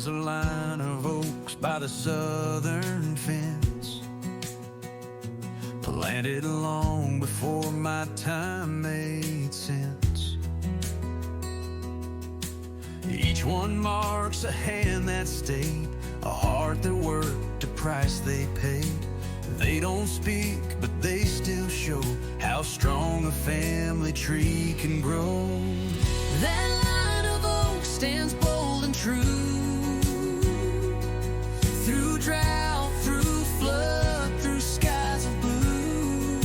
a line of oaks by the southern fence, planted long before my time made sense. Each one marks a hand that stayed, a heart that worked, a price they paid. They don't speak, but they still show how strong a family tree can grow. That line of oak stands bold and true, through drought, through flood, through skies of blue.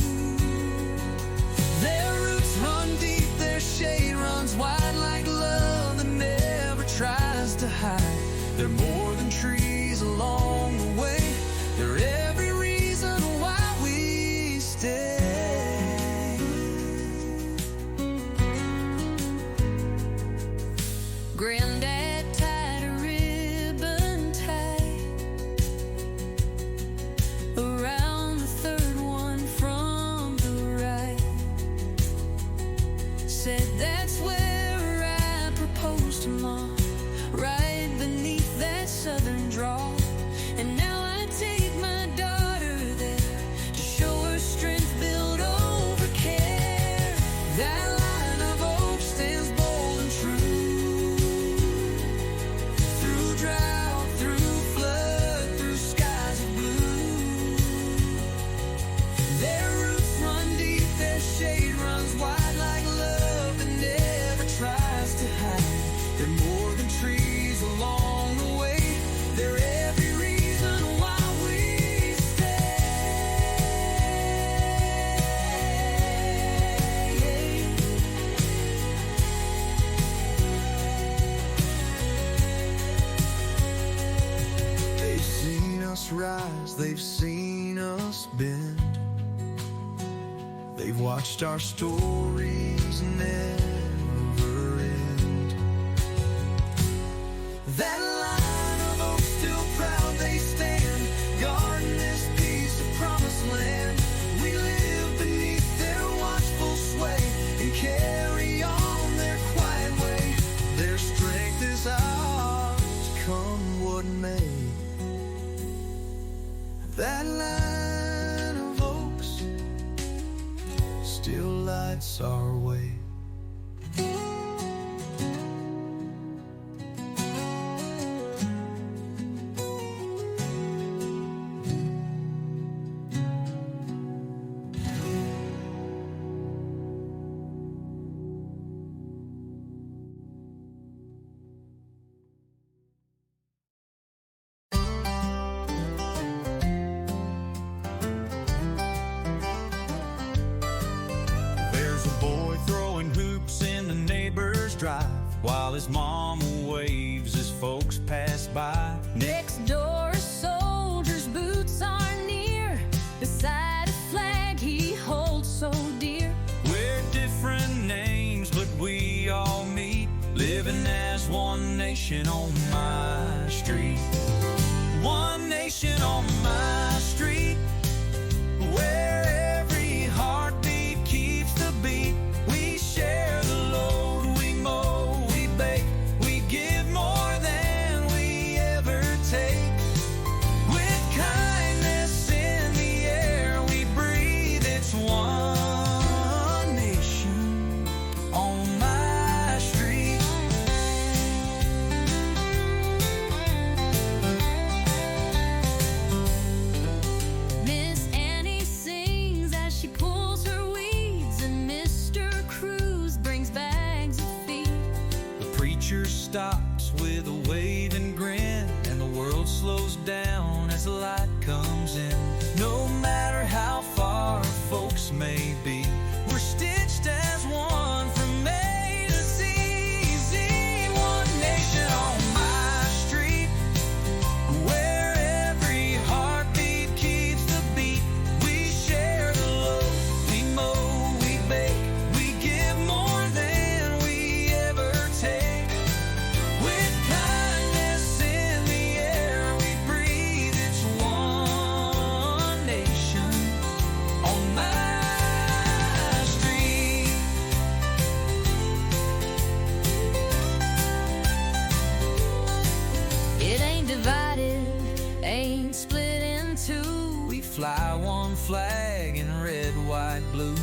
Their roots run deep, their shade runs wide, like love that never tries to hide. They're more than trees along the way, they're every reason why we stay. Granddad tied a ribbon tight around the third one from the right. Said that's where I proposed to Mom, right beneath that southern draw. And now I take my daughter there to show her strength built over care. That line of oak stands bold and true, through drought, through flood, through skies of blue. Their roots run deep, their shade runs wide, like love that never tries to hide. They're more than trees along the way, they're every reason why we stay. They've seen us rise, they've seen us bend. They've watched our stories never end. That line of oak still proud they stand, guarding this piece of promised land. We live beneath their watchful sway and carry on their quiet way. Their strength is ours, come what may. That line of oaks still lights our way. There's a boy throwing hoops in the neighbor's drive, while his mama waves as folks pass by. Next door, a soldier's boots are near, beside a flag he holds so dear. We're different names, but we all meet, living as one nation on my street. One nation on my street, where every heartbeat keeps the beat. We share the load, we mow, we bake, we give more than we ever take. With kindness in the air we breathe, it's one nation on my street. Miss Annie sings as she pulls her weeds, and Mr. Cruz brings bags of feed. The preacher stops with a wave and grin, and the world slows down as the light comes in. No matter how far folks may be, we're stitched as one from A to Z. One nation on my street, where every heartbeat keeps the beat. We share the load, we mow, we bake, we give more than we ever take. With kindness in the air we breathe, it's one too. We fly one flag in red, white, blue.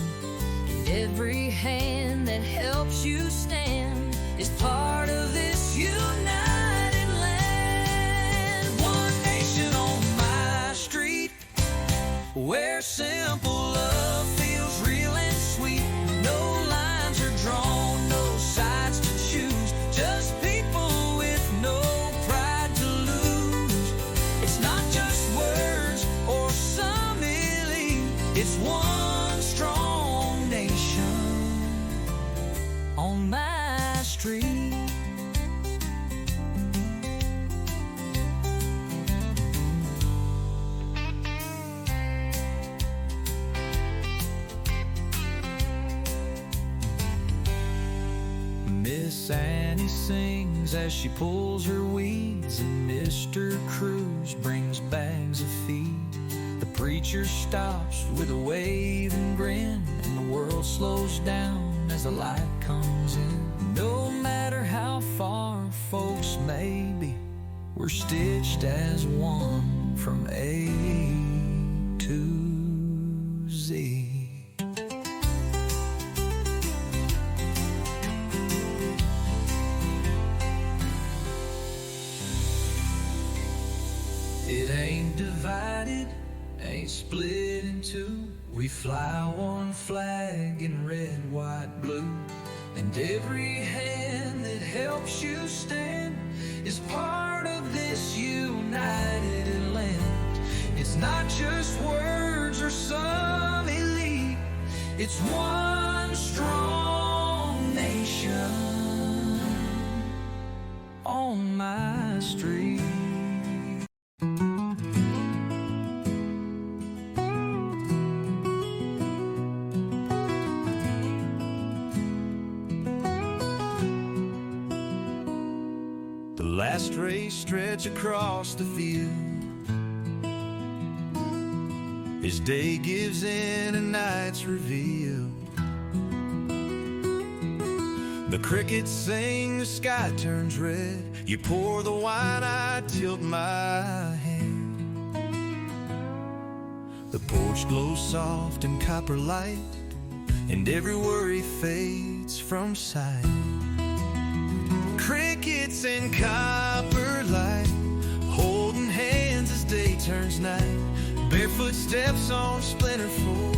Every hand that helps you stand is part of this united land. One nation on my street, where simple love feels real and sweet. No lines are drawn, no sides to choose, just people with no pride to lose. It's not just words or some elite, it's one strong nation on my street. Miss Annie sings as she pulls her weeds, and Mr. Cruz brings bags of feed. The preacher stops with a wave and grin, and the world slows down as the light comes in. No matter how far folks may be, we're stitched as one from A to Z. It ain't divided, ain't split in two. We fly one flag in red, white, blue. And every hand that helps you stand is part of this united land. It's not just words or some elite, it's one strong nation on my street. The last race stretch across the field. His day gives in and night's revealed. The crickets sing, the sky turns red. You pour the wine, I tilt my head. The porch glows soft in copper light, and every worry fades from sight. Crickets in copper light, holding hands as day turns night. Barefoot steps on splinter floor,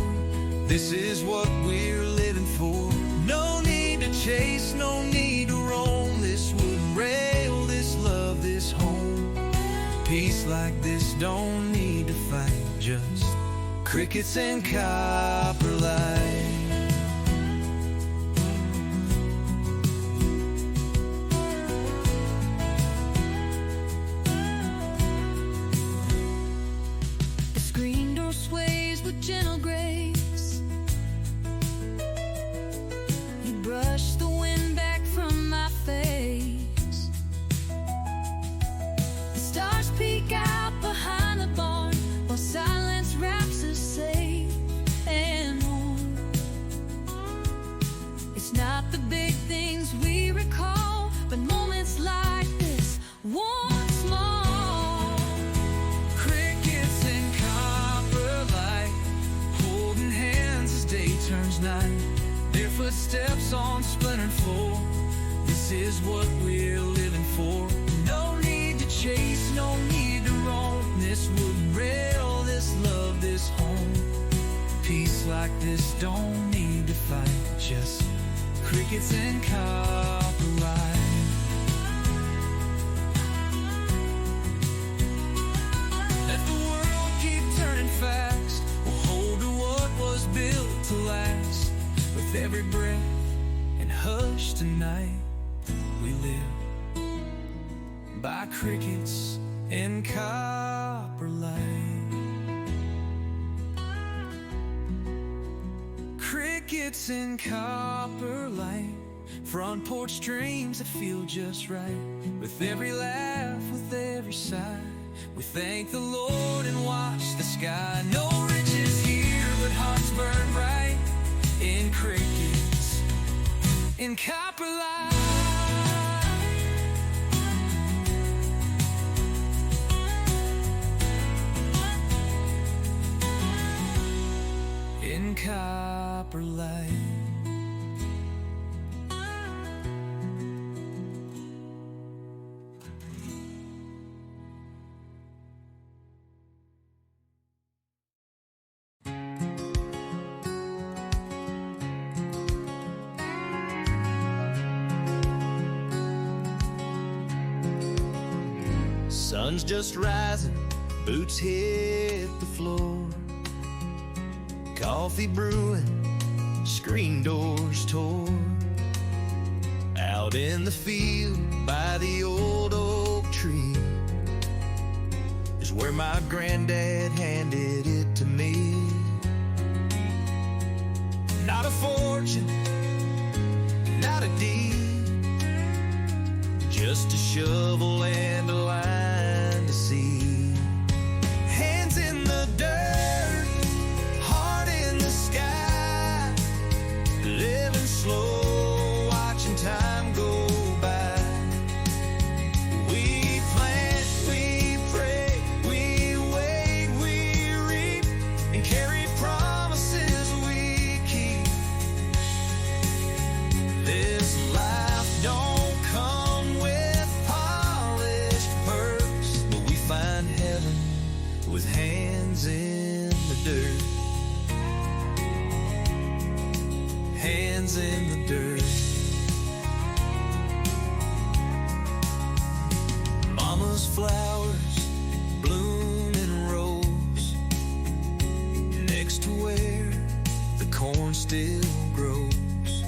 this is what we're living for. No need to chase, no need to roam. This wooden rail, this love, this home. Peace like this don't need to fight, just crickets and copper light. Gentle grace, you brush the wind back from my face. The stars peek out behind the barn, while silence wraps us safe and warm. It's not the big things we recall, but moments like this, one small. Crickets and copper light, day turns night. Their footsteps on splintered floor, this is what we're living for. No need to chase, no need to roam. This wooden rail, this love, this home. Peace like this don't need to fight, just crickets and copper light. Let the world keep turning fast, we'll hold to what was built to last. With every breath and hush tonight, we live by crickets and copper light. Crickets and copper light, front porch dreams that feel just right. With every laugh, with every sigh, we thank the Lord and watch the sky. No riches here, but hearts burn bright in crickets, in copper light. Sun's just rising, boots hit the floor. Coffee brewing, screen doors tore. Out in the field by the old oak tree is where my granddad handed it to me. Not a fortune, not a deed, just a shovel and a line to see. Hands in the dirt, heart in the sky, living slow, watching time go by. We plant, we pray, we wait, we reap, and carry promises we keep. This life don't come with polished perks, but we find heaven with hands in the dirt. Hands in the dirt. Mama's flowers bloom in rows next to where the corn still grows.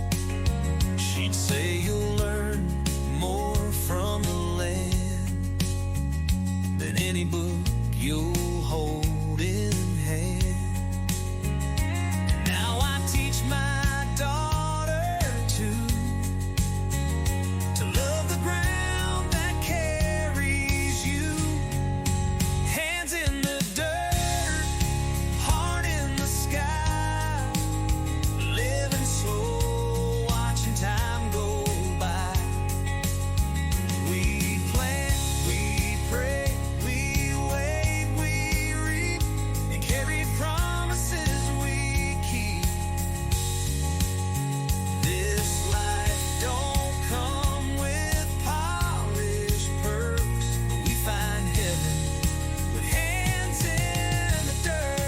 She'd say you'll learn more from the land than any book you'll hold in hand. Now I teach my daughter to love the ground that carries you. Hands in the dirt, heart in the sky, living slow, watching time go by. We plant, we pray, we wait, we reap, and carry promises we keep. This life don't come with polished perks, but we find heaven with hands in the dirt.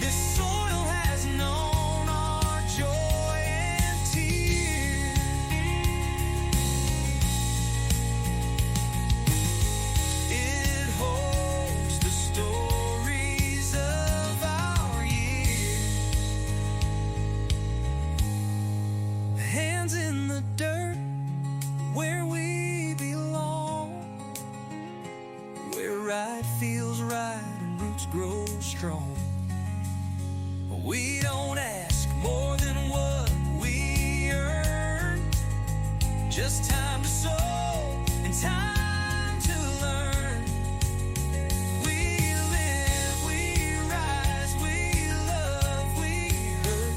This soil has known our joy and tears. It holds the stories of our years. Hands in the dirt, where we belong, where right feels right and roots grow strong. We don't ask more than what we earn, just time to sow and time to learn. We live, we rise, we love, we hurt,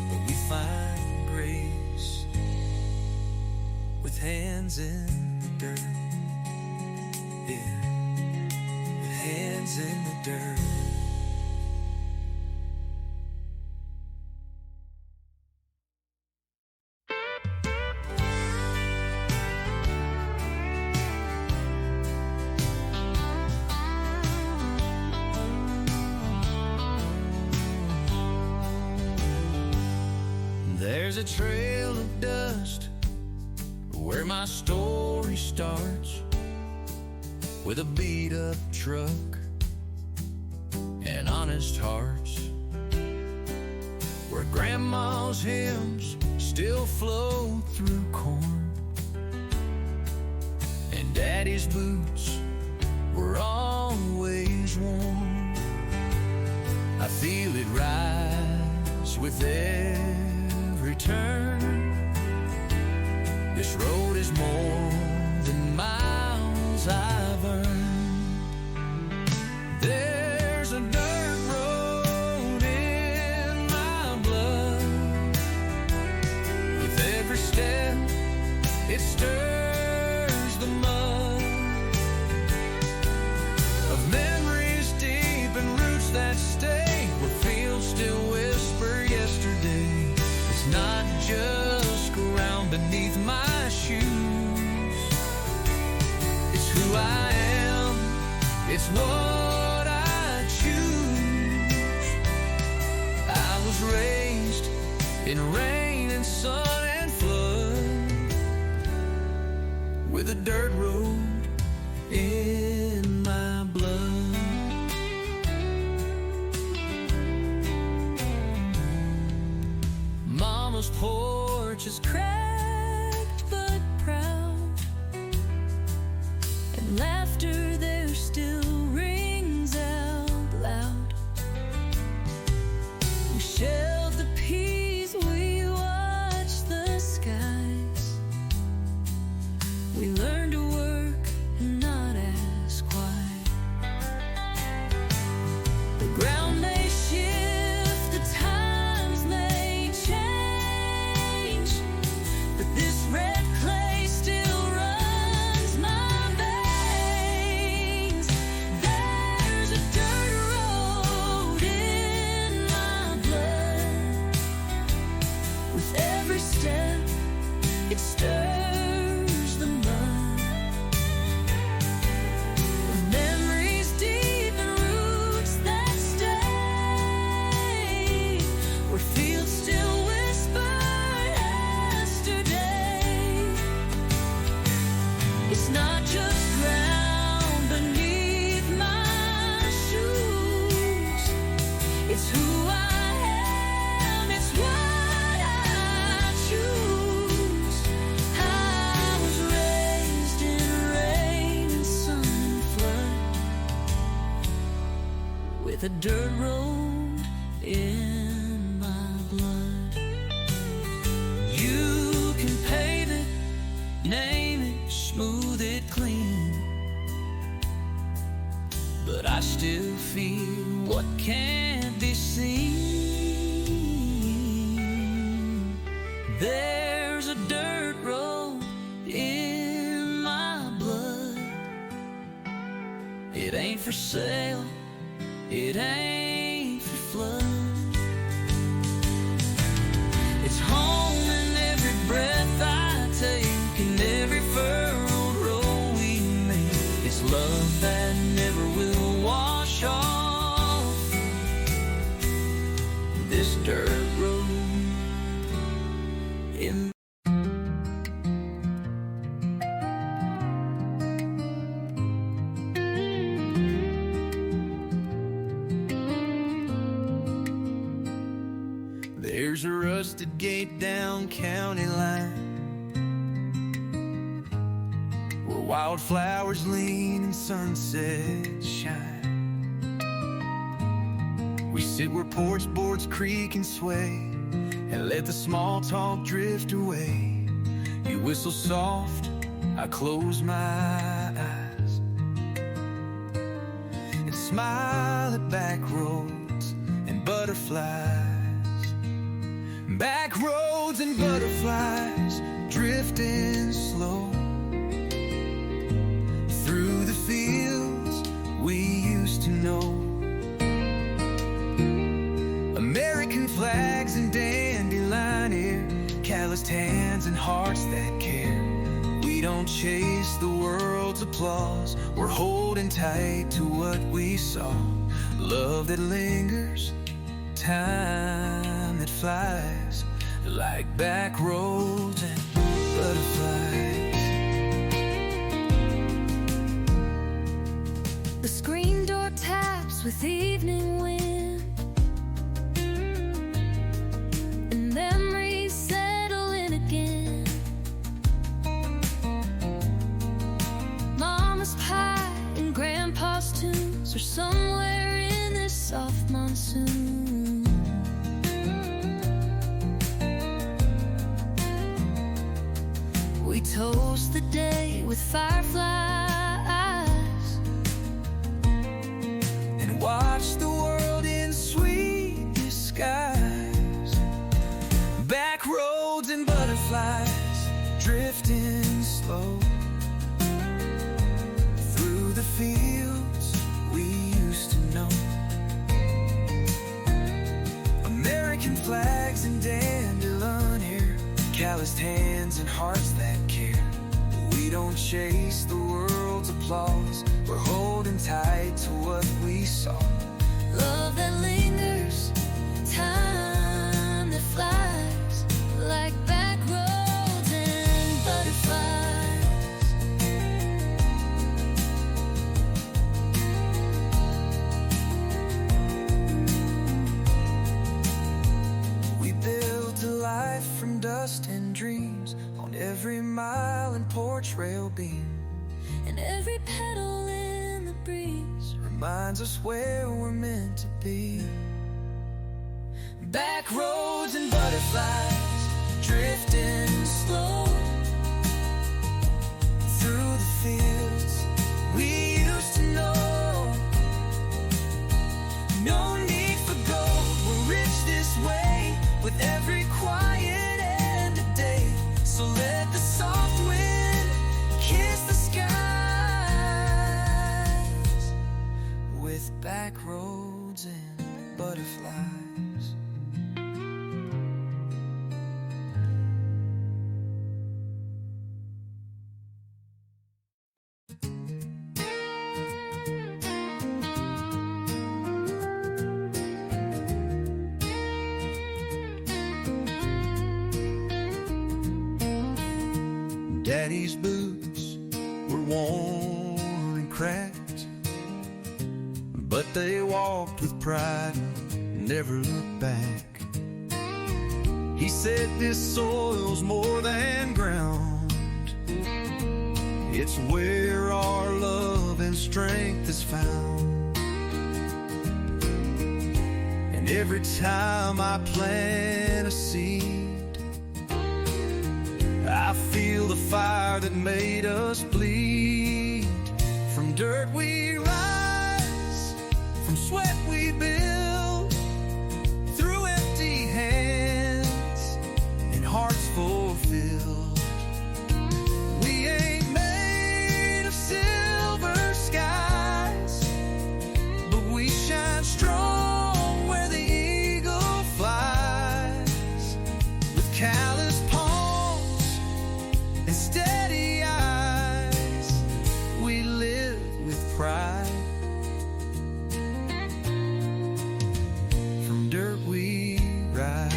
but we find grace with hands in the dirt. Yeah, with hands in the dirt. There's a trail of dust where my story starts, with a beat-up truck and honest hearts, where grandma's hymns still flow through corn, and daddy's boots were always warm. I feel it rise with every turn. This road is more than miles I've earned. There's a dirt road in my blood. With every step, it stirs the mud of memories deep and roots that stay where fields still whisper yesterday. It's not just ground beneath my shoes, it's who I am, it's what I choose. I was raised in rain and sun and flood, the dirt road in my blood. Mama's porch is cracked but proud, and laughter there still rings out loud. We shelled the peas, we watched the skies. We learned to work and not ask why. The ground may shift, the times may change, but this red clay still runs my veins. There's a dirt road in my blood. With every step, it stirs the mud. Memories deep and roots that stay, where fields still whisper yesterday. It's not just ground beneath my shoes, it's who I am, it's what I choose. I was raised in rain and sun and flood, with a dirt road in my blood. You can pave it, name it, smooth it clean, but I still feel what can't be seen. There's a dirt road in my blood. It ain't for sale, it ain't for flood. It's home in every breath I take, in every furrowed road we make. It's love that never will wash off this dirt road in. There's a rusted gate down county line, where wildflowers lean and sunsets shine. We sit where porch boards creak and sway, and let the small talk drift away. You whistle soft, I close my eyes, and smile at back roads and butterflies. Back roads and butterflies drifting slow through the fields we used to know. American flags and dandelion hair, calloused hands and hearts that care. We don't chase the world's applause, we're holding tight to what we saw. Love that lingers, time that flies, like back roads and butterflies. The screen door taps with evening wind, and memories settle in again. Mama's pie and grandpa's tunes are somewhere in this soft monsoon. We toast the day with fireflies And watch the world in sweet disguise. Back roads and butterflies drifting slow through the fields we used to know. American flags and dandelion hair, calloused hands and hearts that care. We don't chase the world's applause, we're holding tight to what we saw. Love that lingers, time that flies, like back roads and butterflies. trail beam, and every petal in the breeze reminds us where we're meant to be. Back roads and butterflies drifting slow through the fields we used to know. No need for gold, we're rich this way, with every quiet end of day. So let the soft wind kiss the skies, with back roads and butterflies. Daddy's boots were worn and cracked, but they walked with pride and never looked back. He said this soil's more than ground, it's where our love and strength is found. And every time I plant a seed, I feel the fire that made us bleed. From dirt we rise, from sweat we build, through empty hands and hearts fulfilled. We ain't made of silver skies, but we shine strong where the eagle flies. With callous palms and steady eyes, we live with pride. From dirt we rise.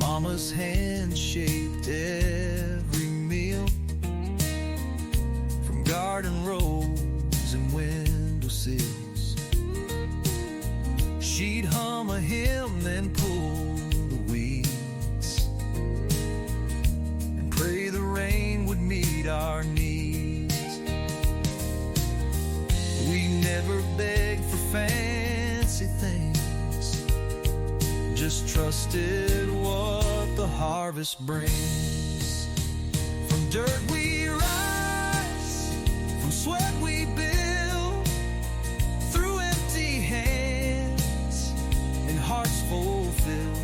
Mama's hand shaped every meal, from garden rows and windowsills. She'd hum a hymn, then pull the weeds, and pray the rain would meet our needs. We never begged for fancy things, just trusted what the harvest brings. From dirt we rise, from sweat we build, through empty hands and hearts fulfilled.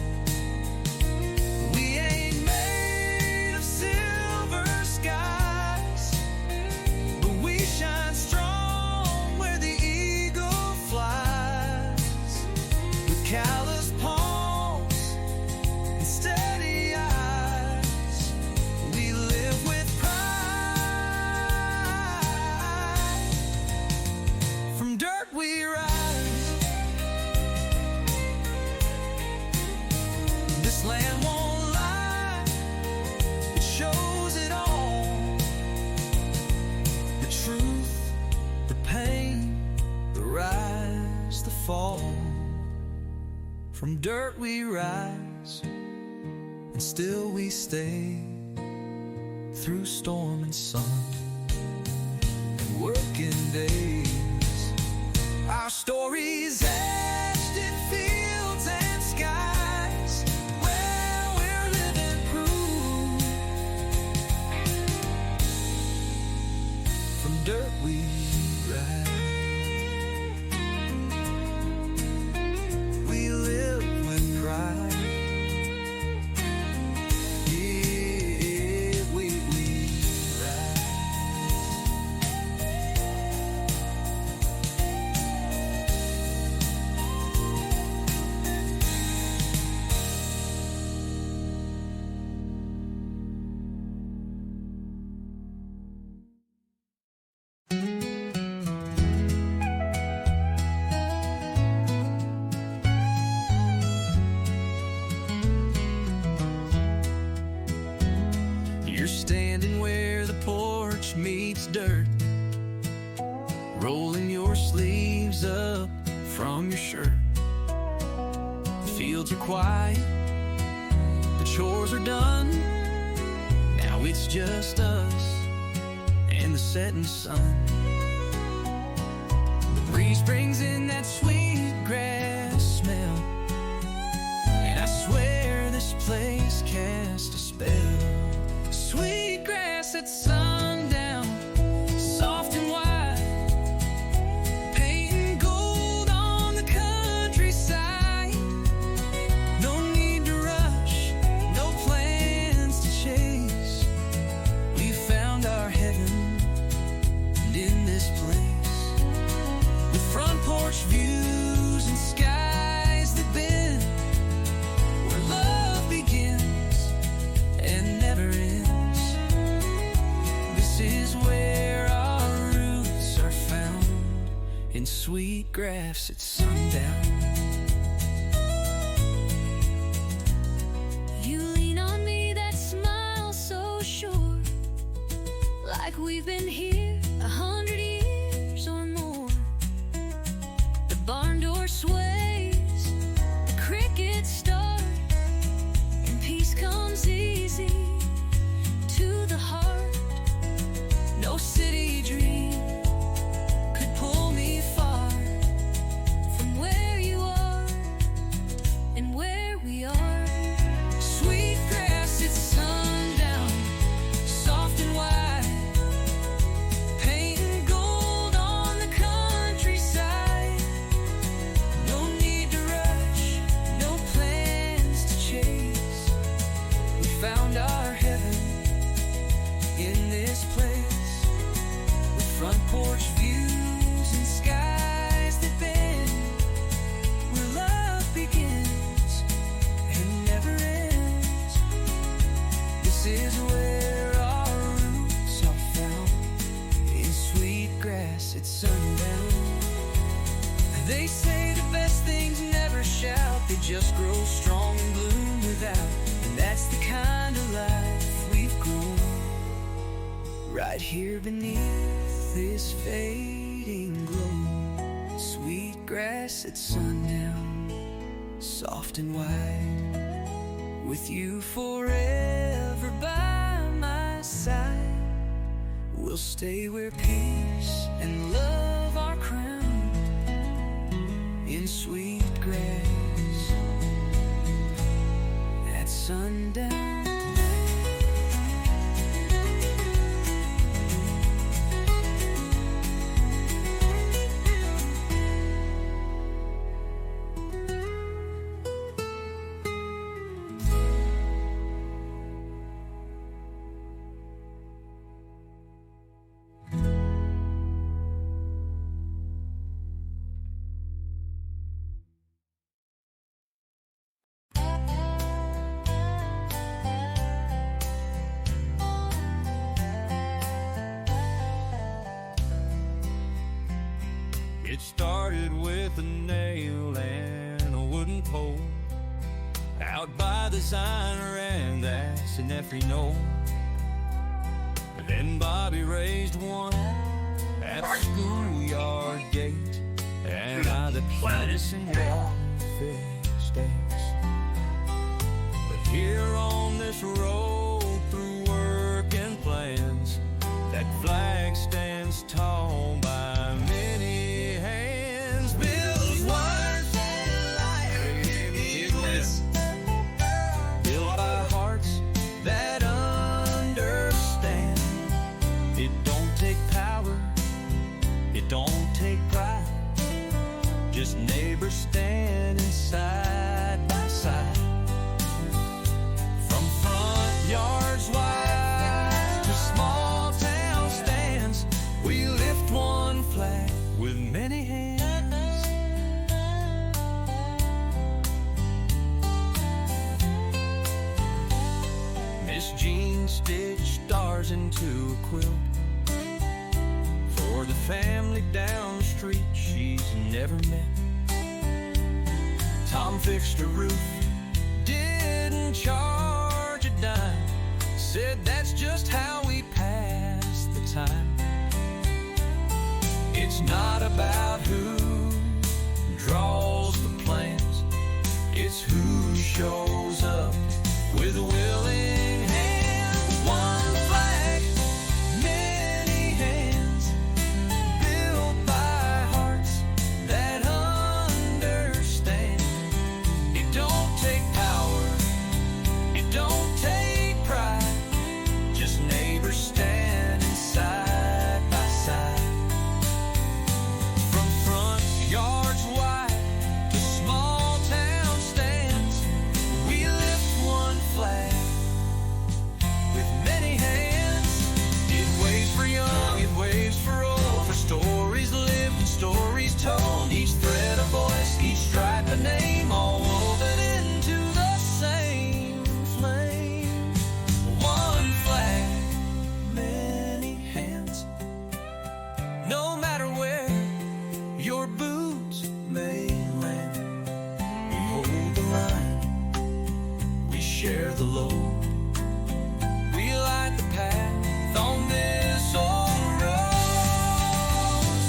We ain't made of silver skies, but we shine strong where the eagle flies. With callous palms and steady eyes, we live with pride. From dirt we rise. This land won't lie, it shows it all. The truth, the pain, the rise, the fall. From dirt we rise, and still we stay, through storm and sun and working days. Our stories etched in fields and skies, where we're living proof. From dirt we rise. We live with pride. Yeah, we rise. You're standing where the porch meets dirt, rolling your sleeves up from your shirt. The fields are quiet, chores are done. Now it's just us and the setting sun. The breeze brings in that sweet grass smell, and I swear this place casts a spell. Sweet grass at sundown, soft and white, painting gold on the countryside. No need to rush, no plans to chase. We found our heaven, and in this place, with front porch views and skies that bend, where love begins and never ends. This is where our roots are found, in sweet grass at sundown. You lean on me, that smile so sure, like we've been here 100 years or more. The barn door sways, the crickets start, and peace comes easy to the heart. No city dream could pull me far from where you are and where we are. Sweet grass at sundown, soft and white, painting gold on the countryside. No need to rush, no plans to chase. We found our heaven in this place, with front porch views and skies that bend, where love begins and never ends. This is where our roots are found, in sweet grass at sundown. They say the best things never shout, they just grow strong and bloom without. And that's the kind of life we've grown, right here beneath this fading glow. Sweet grass at sundown, soft and white, with you forever by my side. We'll stay where peace and love are crowned, in sweet grass at sundown. It started with a nail and a wooden pole out by the Ziner, and that's an every knoll. Then Bobby raised one at the schoolyard gate, and I the penis and welfare states. But here on this road through work and plans, that flag stands tall by many hands. Built words and life, built by hearts that understand. It don't take power, it don't take pride, just neighbors standing side by side. From front yards wide to small town stands, we lift one flag with many hands. Miss Jean stitched stars into a quilt for the family down the street she's never met. Tom fixed a roof, didn't charge a dime, said that's just how we pass the time. It's not about who draws the plans, it's who shows up with a willing hand. One flag, many hands, built by hearts that understand. It don't take power, it don't take pride, just neighbors standing side by side. From front yards wide to small town stands, we lift one flag with many hands. It waves for young, it waves for old, for stories lived and stories told. Each thread a voice, each stripe a name, all woven into the same flame. One flag, many hands. No matter where your boots may land, we hold the line, we share the load, we light the path on this old road.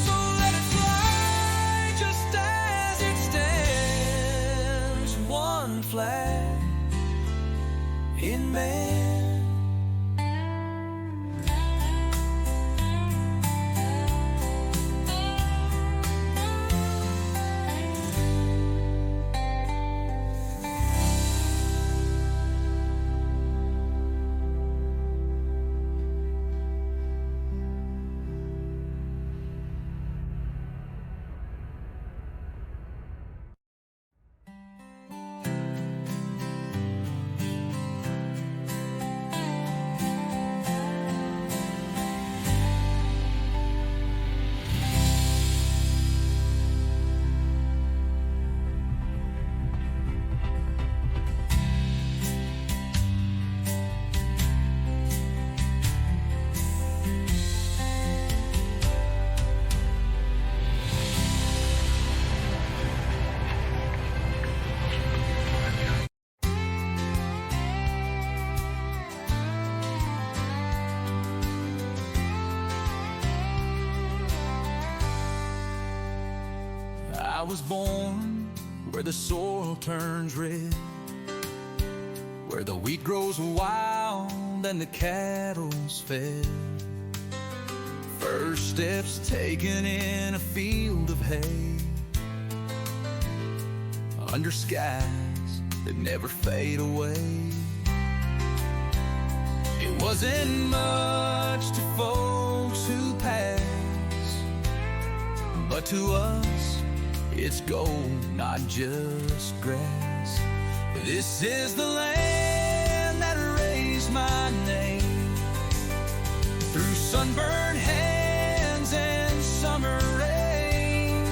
So let it fly just as it stands, one flag in man. I was born where the soil turns red, where the wheat grows wild and the cattle's fed. First steps taken in a field of hay, under skies that never fade away. It wasn't much to folks who pass, but to us it's gold, not just grass. This is the land that raised my name, through sunburned hands and summer rain,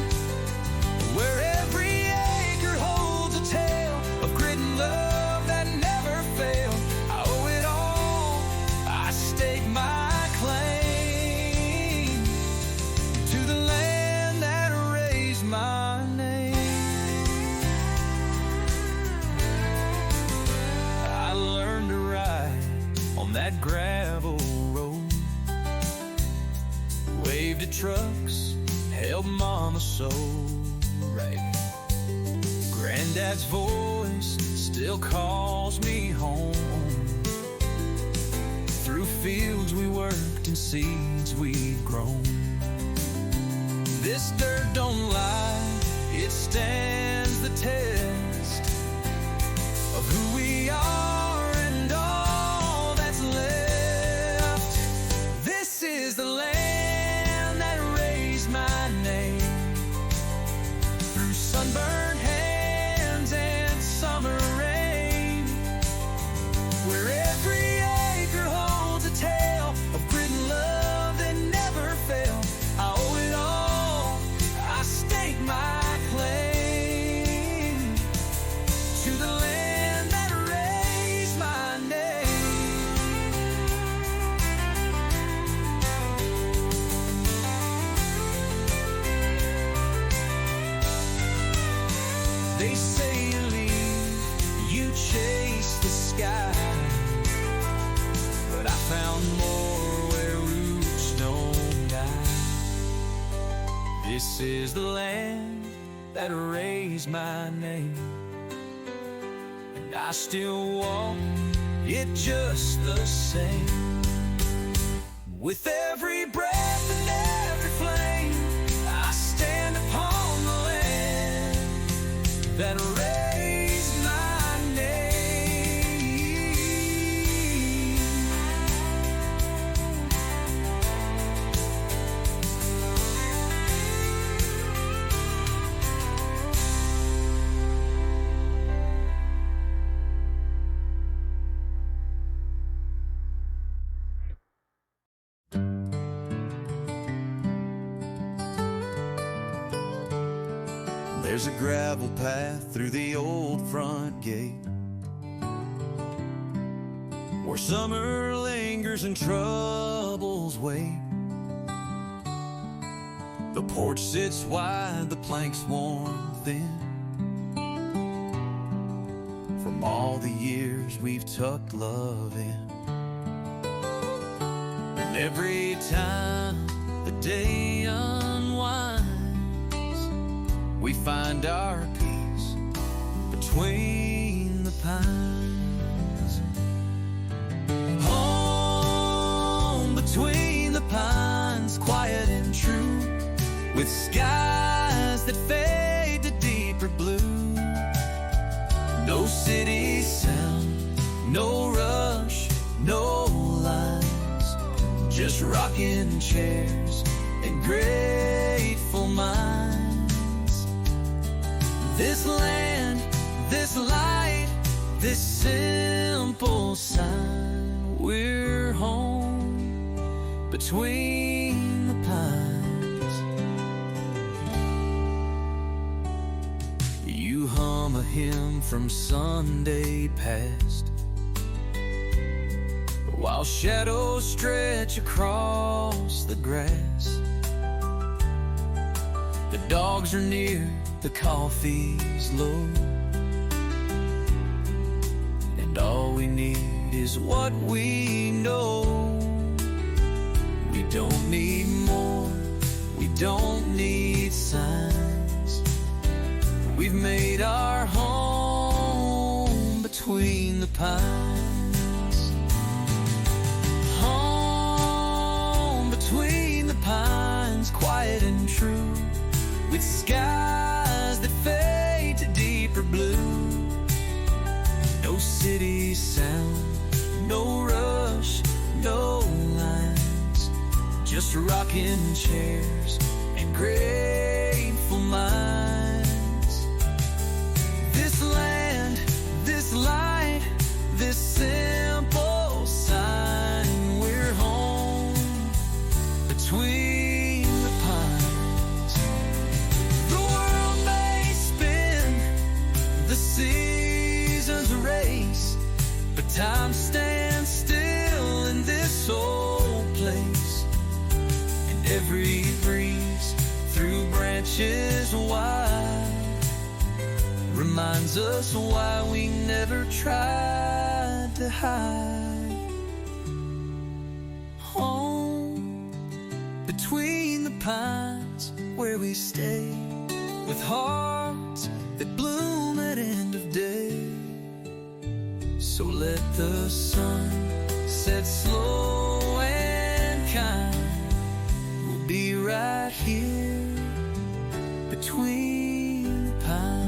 where every acre holds a tale of grit and love that never failed. I owe it all, I stake my claim to the land that raised my name. I learned to ride on that gravel road, waved at trucks, held mama so right. Granddad's voice still calls me home, through fields we worked and seeds we'd grown. This dirt don't lie, it stands the test of who we are and all that's left. This is the land that raised my name, through sunburned hands and summer rain, where every acre holds a tale of grit and love that never failed. I owe it all, I stake my claim to the land that raised my name. They say you leave, you chase the sky, but I found more where roots don't die. This is the land that raised my name, and I still walk it just the same. With every breath and every flame, I stand upon the land that raised my name. There's a gravel path through the old front gate, where summer lingers and troubles wait. The porch sits wide, the planks worn thin, from all the years we've tucked love in. And every time the day unwinds, we find our peace between the pines. Home between the pines, quiet and true, with skies that fade to deeper blue. No city sound, no rush, no lines, just rocking chairs and grateful minds. This land, this light, this simple sign, we're home between the pines. You hum a hymn from Sunday past, while shadows stretch across the grass. The dogs are near, the coffee's low, and all we need is what we know. We don't need more, we don't need signs. We've made our home between the pines. Home between the pines, quiet and true, with skies that fade to deeper blue. No city sound, no rush, no lines, just rocking chairs and grateful minds. This land, this light, this simple sign, we're home between the pines. The world may spin, the seasons race, but time stands still in this old place. And every breeze through branches wide reminds us why we never tried to hide. Home between the pines, where we stay, with hearts that bloom at end of day. So let the sun set slow and kind. We'll be right here between the pines.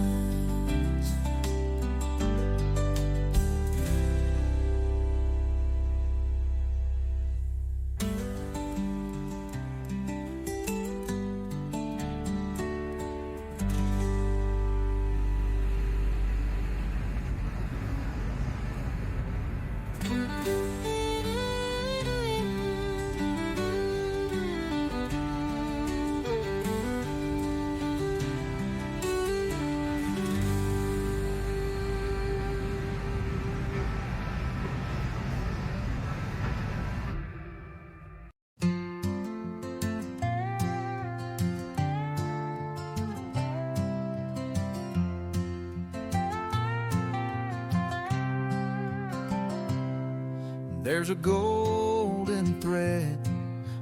There's a golden thread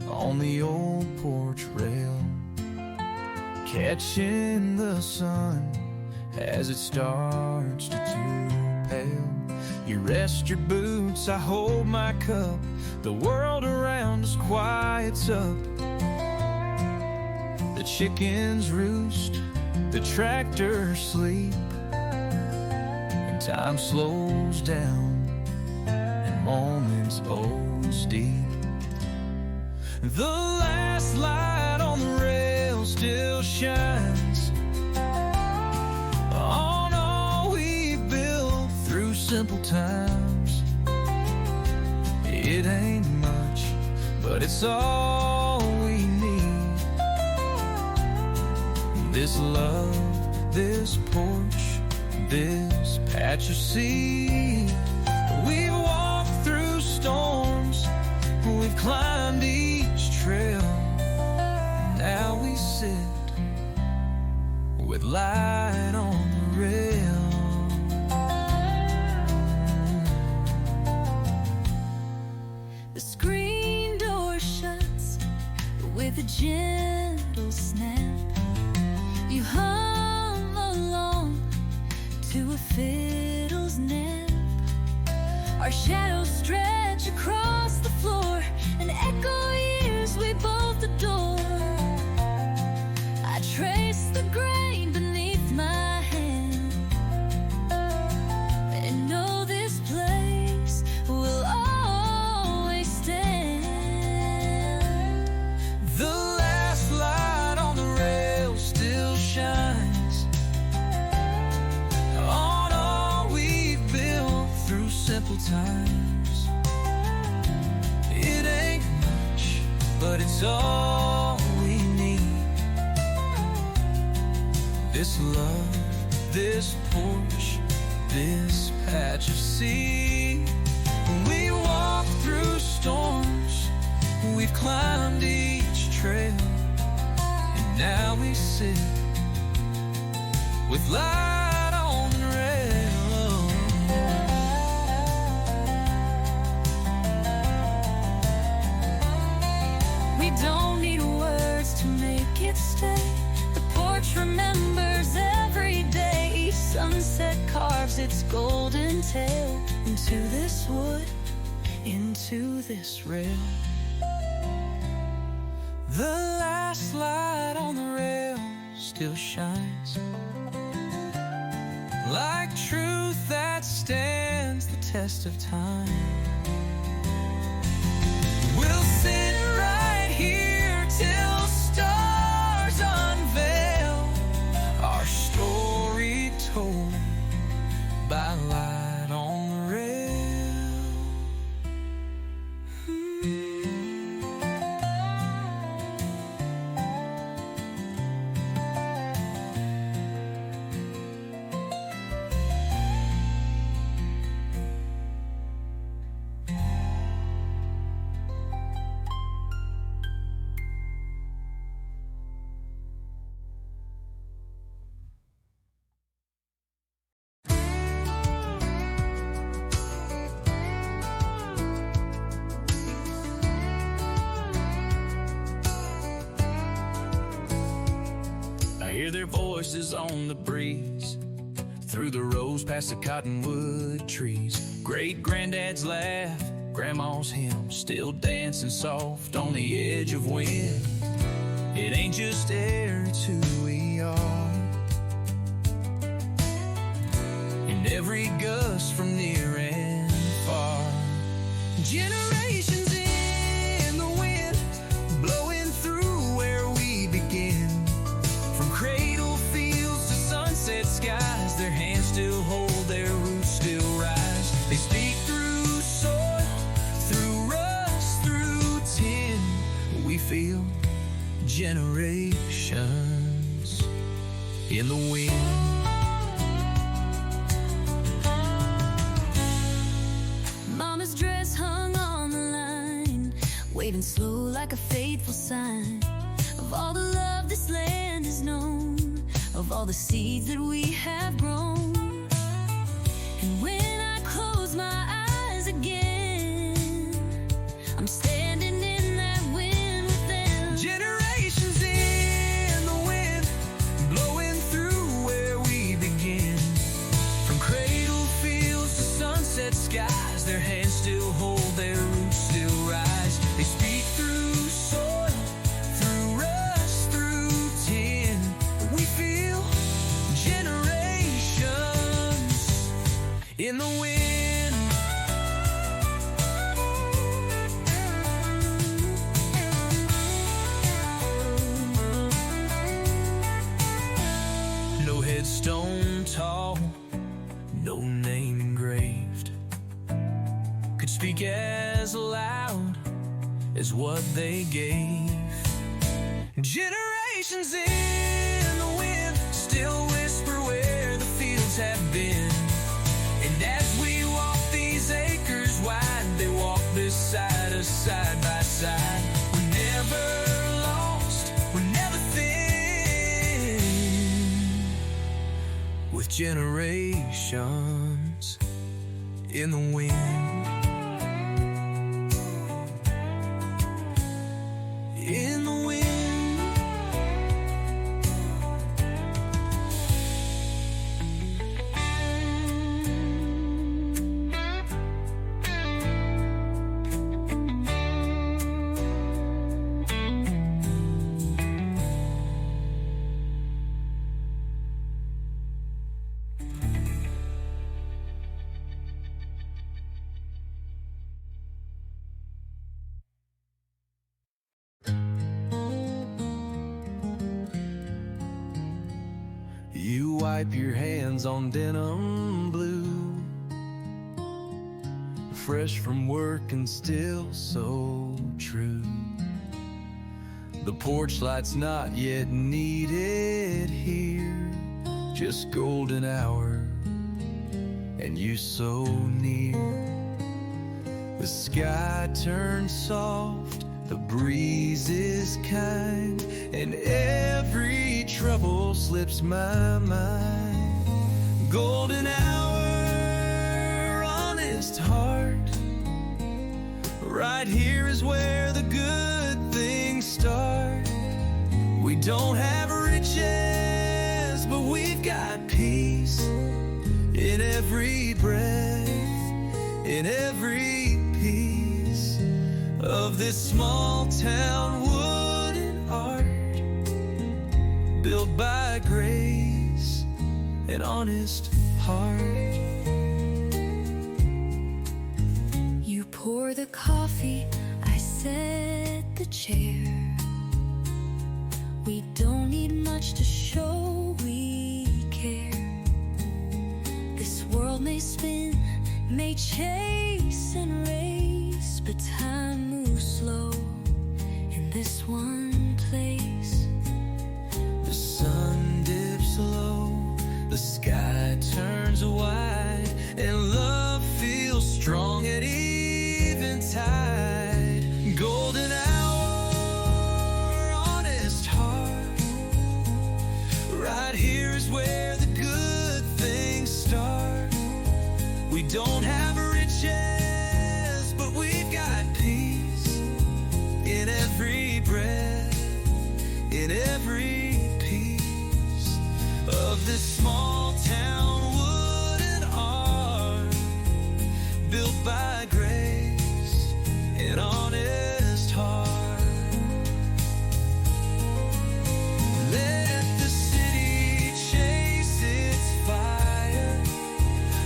on the old porch rail, catching the sun as it starts to pale. You rest your boots, I hold my cup. The world around us quiets up. The chickens roost, the tractors sleep, and time slows down, and moments bones deep. The last light on the rail still shines on all we built through simple times. It ain't much, but it's all we need. This love, this porch, this patch of sea. We've walked through storms, we've climbed each trail. Now we sit with light on the rail. The screen door shuts with a gentle snap. You hum along to a fiddle's nap. Our shadows stretch across the floor and echo years we both adore. I trace the grain beneath my hand and know this place will always stand. The last light on the rail still shines on all we've built through simple times. It ain't much, but it's all we need. This love, this porch, this patch of sea. We walk through storms, we've climbed each trail, and now we sit with light on the rail. We don't need words to make it stay. The porch remembers every day. Each sunset carves its golden tail into this wood, into this rail. The last light on the rail still shines like truth that stands the test of time. We'll sit right here till stars unveil our story told by light on the rail. I hear their voices on the breeze, through the rows past the cottonwood trees. Great granddad's laugh, grandma's hymn, still dancing soft on the edge of wind. It ain't just air, it's who we are. And every gust from near and far, generations in the wind, blowing through where we begin. From cradle fields to sunset skies, their hands still hold, their roots still rise. They speak through soil, through rust, through tin. We feel generations in the wind. Mama's dress hung on the line, waving slow like a faithful sign of all the love this land has known, of all the seeds that we have grown. And when I close my eyes again, I'm standing in that wind with them. Generations in the wind, blowing through where we begin. From cradle fields speak as loud as what they gave. Generations in the wind still whisper where the fields have been. And as we walk these acres wide, they walk beside us side by side. We're never lost, we're never thin, with generations in the wind. In the wind. You wipe your hands on denim blue, fresh from work and still so true. The porch light's not yet needed here, just golden hour and you so near. The sky turns soft, the breeze is kind, and every trouble slips my mind. Golden hour, honest heart, right here is where the good things start. We don't have riches, but we've got peace in every breath, in every piece of this small town wooden art, built by grace and honest heart. You pour the coffee, I set the chair. We don't need much to show we care. This world may spin, may chase and race, but time moves slow in this one place. The sun dips low, the sky turns wide, and love feels strong at eventide. Golden hour, honest heart, right here is where the good things start. We don't have riches, but we've got peace in every breath, in every piece of this small town wooden art, built by grace and honest heart. Let the city chase its fire.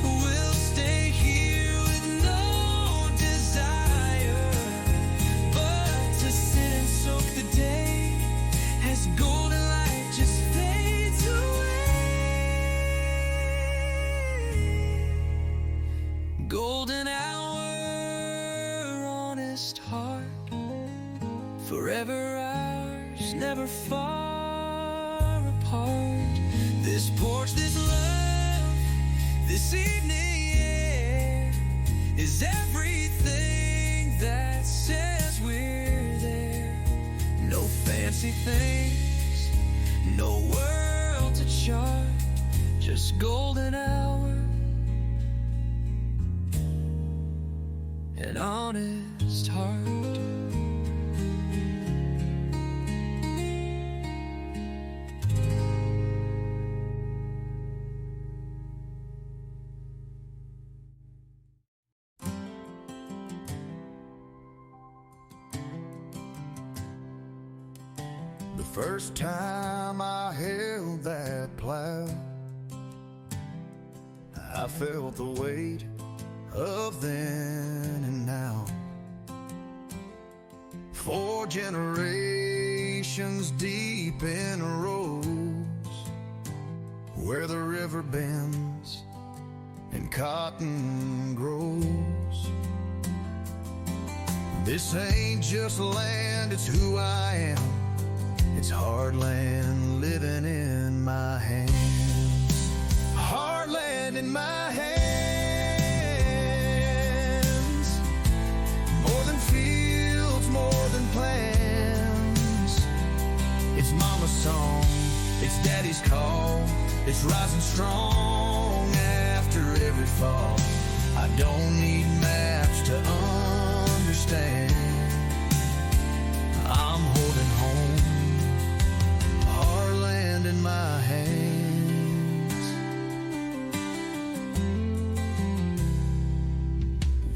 We'll stay here with no desire but to sit and soak the day as golden light just fades away. Golden hour, honest heart, forever ours, never far apart. This porch, this love, this evening air is everything that says we're there. No fancy things, no world to chart, just golden hour and honest heart. The first time I held that plow, I felt the weight of then and now. 4 generations deep in rows where the river bends and cotton grows. This ain't just land, it's who I am. It's hard land living in my hands. Hard land in my hands. More than fields, more than plans. It's mama's song, it's daddy's call. It's rising strong after every fall. I don't need maps to understand. I'm holding home, our land in my hands.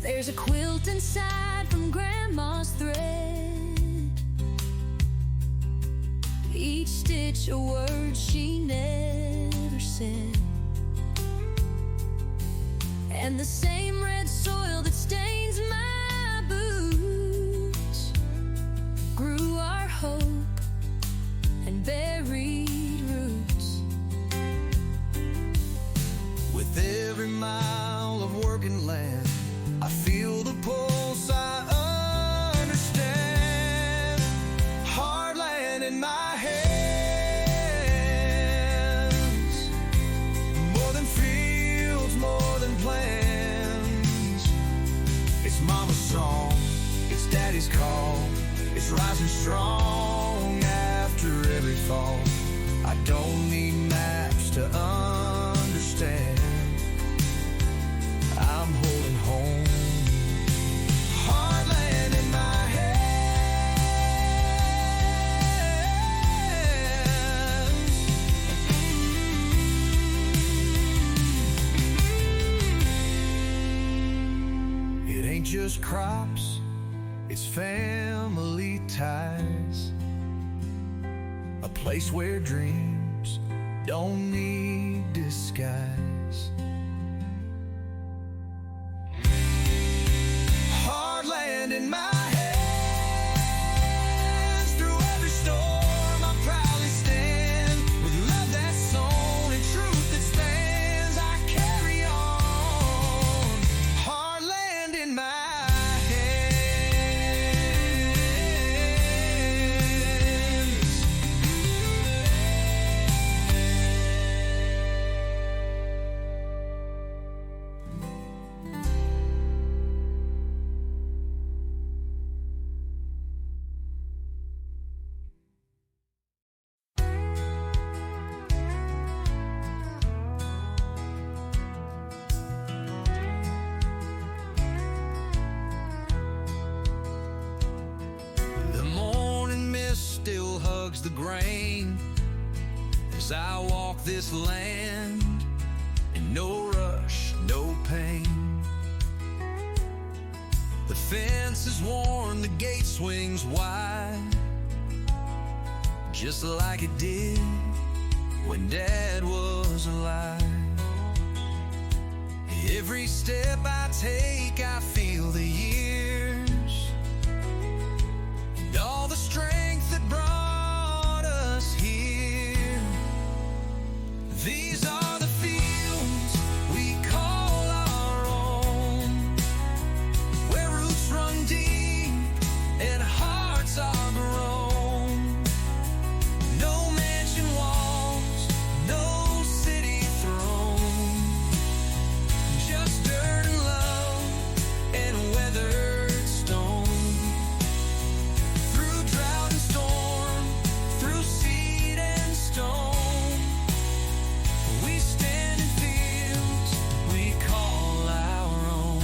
There's a quilt inside from Grandma's thread, each stitch a word she never said. And the same red soil that stains my boots grew our hope and buried roots. With every mile of working land, I feel the pulse, I understand. Hard land in my hands. More than fields, more than plans. It's mama's song, it's daddy's call. It's rising strong after every fall. I don't need maps to understand. I'm holding home. Hard land in my hands. It ain't just crops, it's family ties. A place where dreams don't need disguise. Hard land in my hands. Through every storm I proudly stand. With love that's sown and truth that stands, I carry on. Hard land in my hands. Still hugs the grain as I walk this land in no rush, no pain. The fence is worn, the gate swings wide, just like it did when Dad was alive. Every step I take, I feel the years and all the strength that brought us here. These are the fields we call our own, where roots run deep and hearts are grown. No mansion walls, no city throne, just dirt and love and weathered stone. Through drought and storm, through seed and stone, we stand in fields we call our own.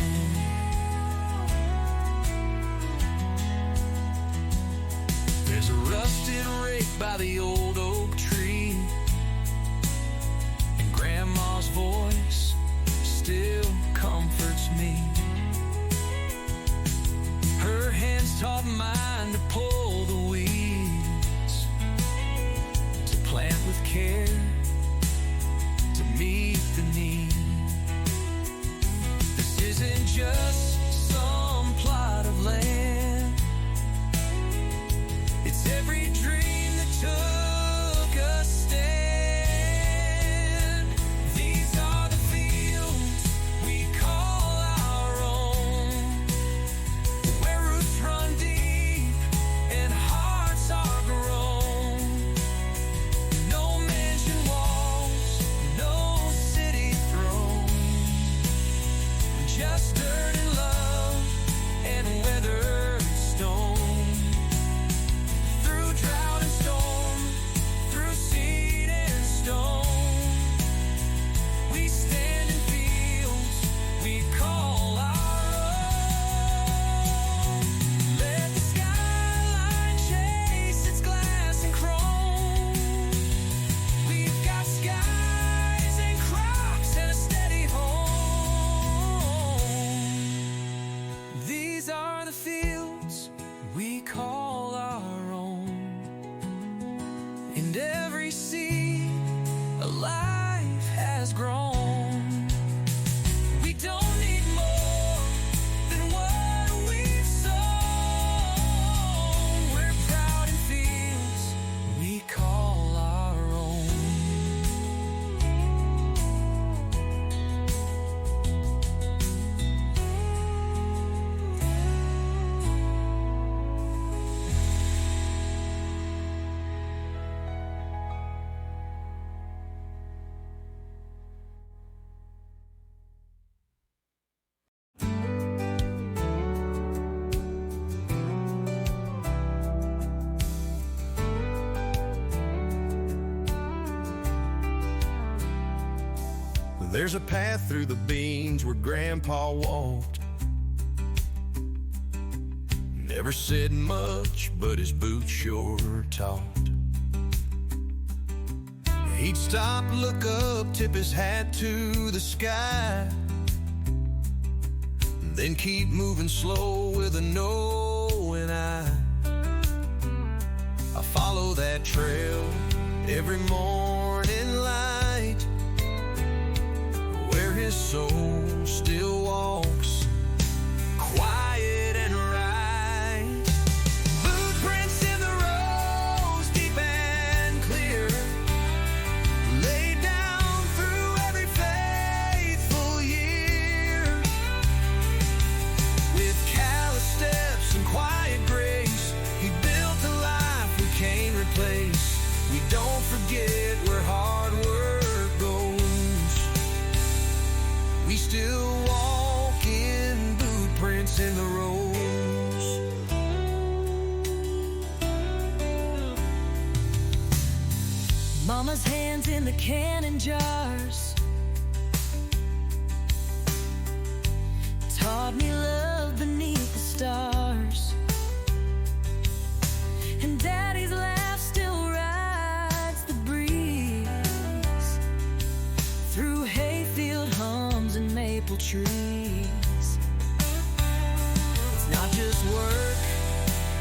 There's a rusted rake by the old oak tree, and Grandma's voice still comforts me. Her hands taught mine to pull the weeds, to plant with care, to meet the need. This isn't just some plot of land, it's every dream that took a stand. These are the fields we call our own, where roots run These are the fields we call our own, and every seed alive has grown. We don't need more than what we've sown. We're proud in fields we call our own. There's a path through the beans where Grandpa walked. Never said much, but his boots sure talked. He'd stop, look up, tip his hat to the sky, then keep moving slow with a knowing eye. I follow that trail every morning light, where his soul still walks quiet and right. Footprints in the rose, deep and clear, laid down through every faithful year. With callous steps and quiet grace, he built a life we can't replace. We don't forget where hard work goes. We still walk in boot prints in the rose. Mama's hands in the canning jars taught me love beneath the stars, and Daddy's laugh still rides the breeze through hayfield hums and maple trees. It's not just work,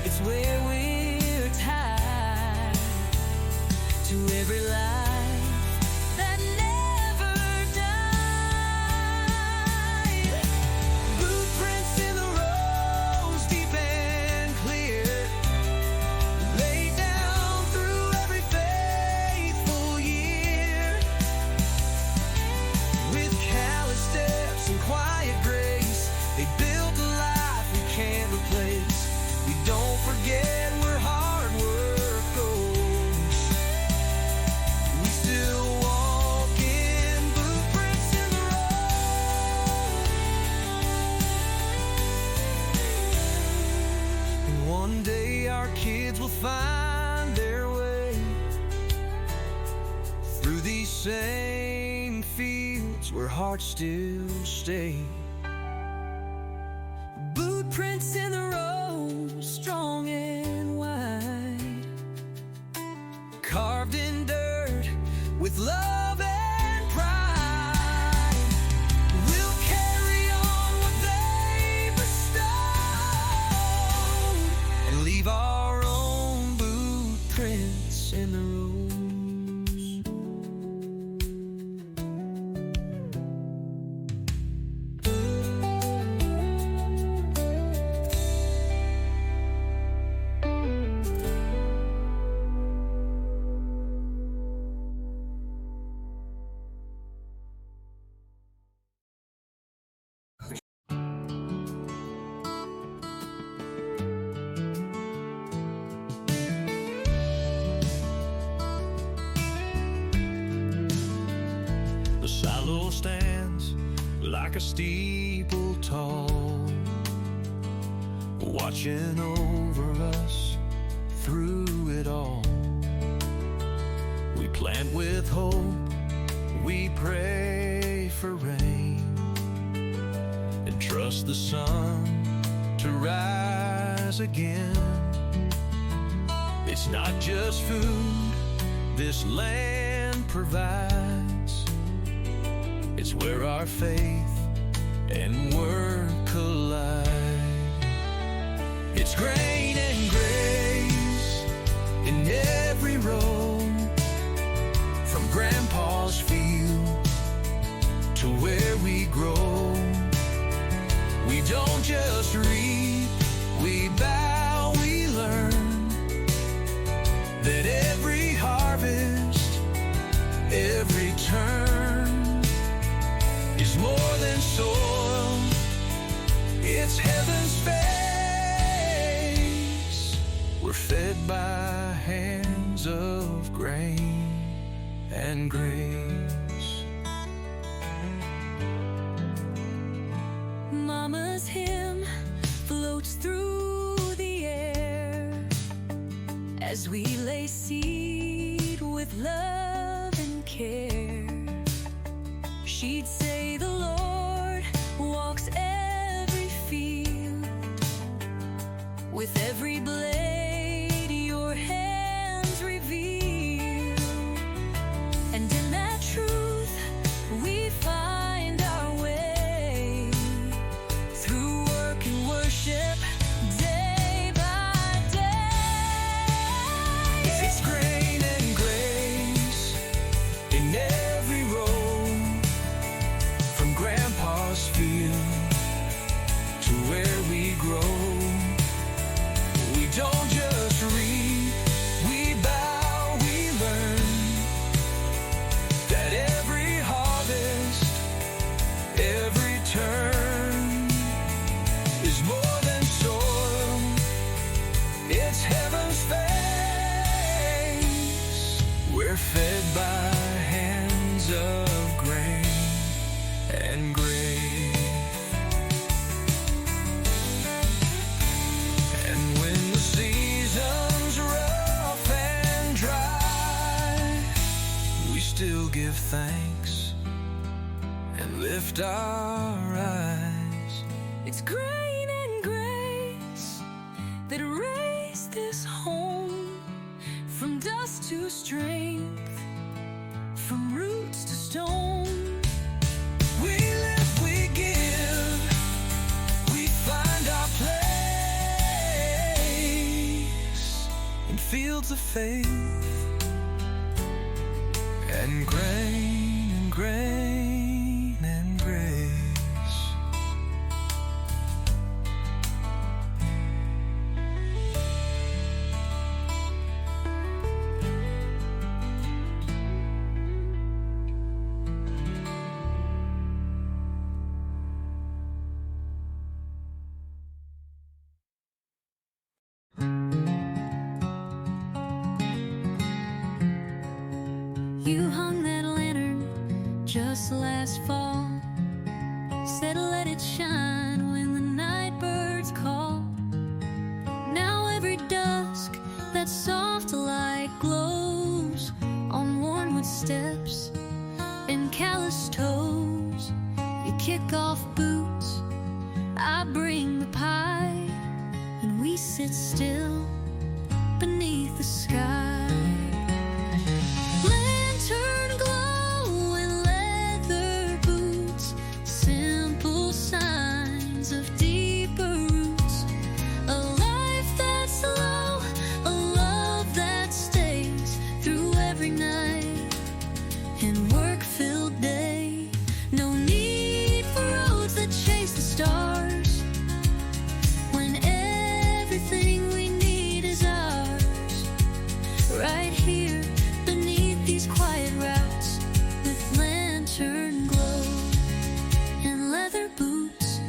it's where we're tied to every life that never died. Boot prints in the rose, deep and clear, laid down through every faithful year. With callous steps and quiet grace, they built a life we can't replace. We don't forget where hard work goes. We still walk in boot prints in the road. And one day our kids will find their way through these same fields where hearts still stay. Boot prints in the road, strong and wide, carved in dirt with love and pride. We'll carry on what they bestowed and leave our own boot prints in the rose. The silo stands like a steeple tall, watching over us through it all. We plant with hope, we pray for rain, and trust the sun to rise again. It's not just food this land provides, it's where our faith and work collide. It's grain and grace in every row, from Grandpa's field to where we grow. We don't just reap, we bow, we learn that every harvest, every turn is more than soil, it's heaven's face. We're fed by hands of grain and grace. Mama's hymn floats through the air as we lay seed with love and care. She'd say the Lord walks every field, with every blade your hands reveal, and in that truth we find our way through work and worship day by day. It's grain and grace in every row, from Grandpa's field to where we grow. We don't just reap, we bow, we learn that every harvest, every turn is more than soil, it's heaven's face. We're fed by hands of grain and grace. And when the season's rough and dry, we still give thanks and lift our eyes. It's grain and grace that raised this home, from dust to strength, from roots to stone. We live, we give, we find our place in fields of faith and grain and grain and grace. You hung that lantern just last fall, said let it shine when the night birds call. Now every dusk that soft light glows on worn wood steps and calloused toes. You kick off boots, I bring the pie, and we sit still beneath the sky. Lantern glow and leather boots, simple signs of deeper roots. A life that's low, a love that stays through every night and work-filled day. No need for roads that chase the stars, when everything we need is ours. Right here beneath these quiet routes, with lantern glow and leather boots.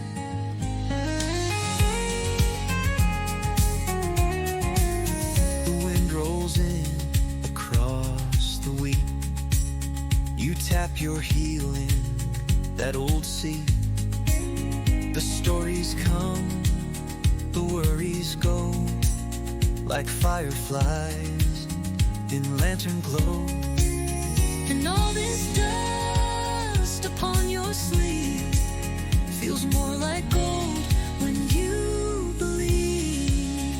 The wind rolls in across the wheat. You tap your heel in that old sea. The stories come, the worries go, like fireflies in lantern glow. And all this dust upon your sleeve feels more like gold when you believe.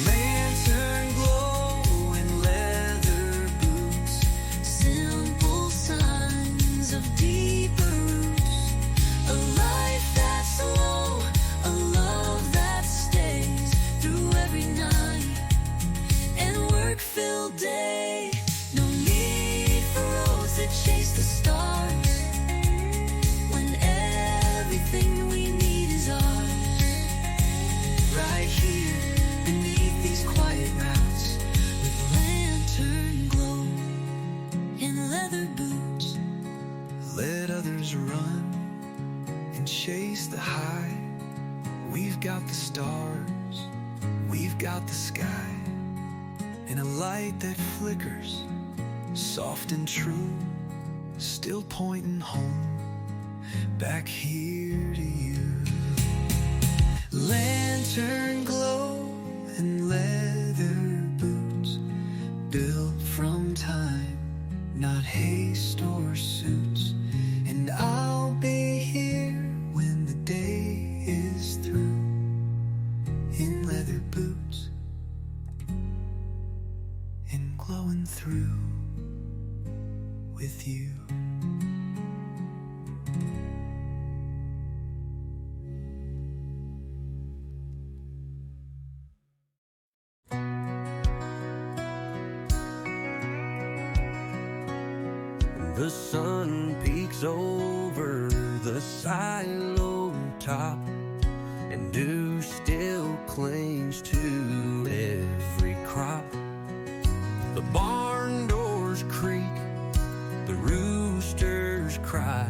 Lantern glow and leather boots, Simple signs of deeper roots. A life that's low, high. We've got the stars, we've got the sky, and a light that flickers, soft and true, still pointing home, back here to you. Lantern glow and leather boots, built from time, not haste or suits. And I'll be here when the day is through, in leather boots and glowing through with you. The sun peeks over the silo top, and dew still clings to every crop. The barn doors creak, the roosters cry,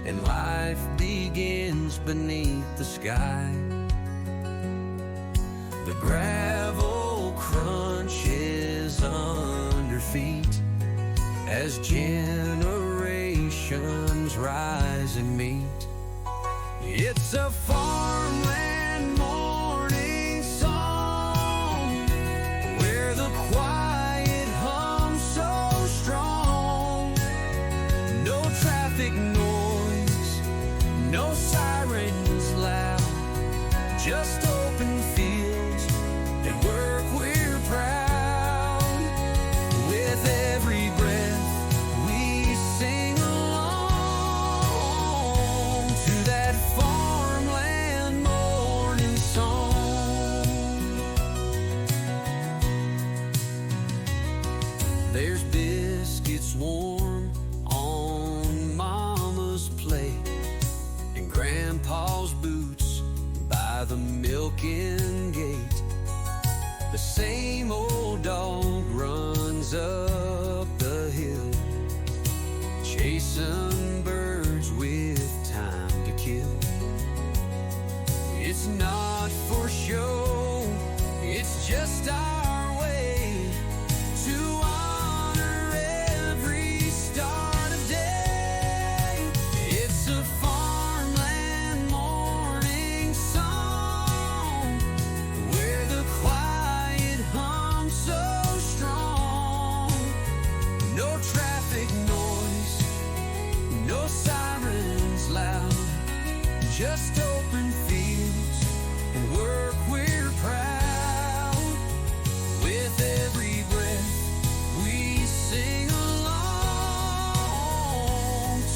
and life begins beneath the sky. The gravel crunches under feet as generations rise and meet. It's a farmland morning song, where the quiet hums so strong. No traffic noise, no sirens loud, just open fields and work we're proud. With every breath we sing along to that farmland morning song. There's biscuits warm on Mama's plate, and Grandpa's boots by the milking gate. The same old dog runs up the hill, chasing birds with time to kill. It's not for show, it's just our way to honor every start of day. It's a farmland morning song, where the quiet hums so strong. No traffic noise, no sirens loud, just open fields and work we're proud. With every breath we sing along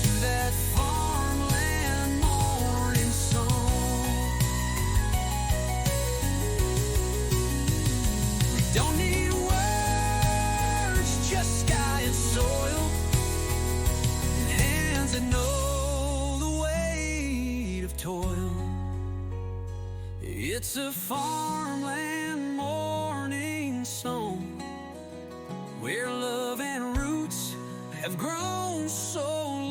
to that farmland morning song. We don't need words, just sky and soil, and hands that know the weight of toil. It's a farmland morning song, where love and roots have grown so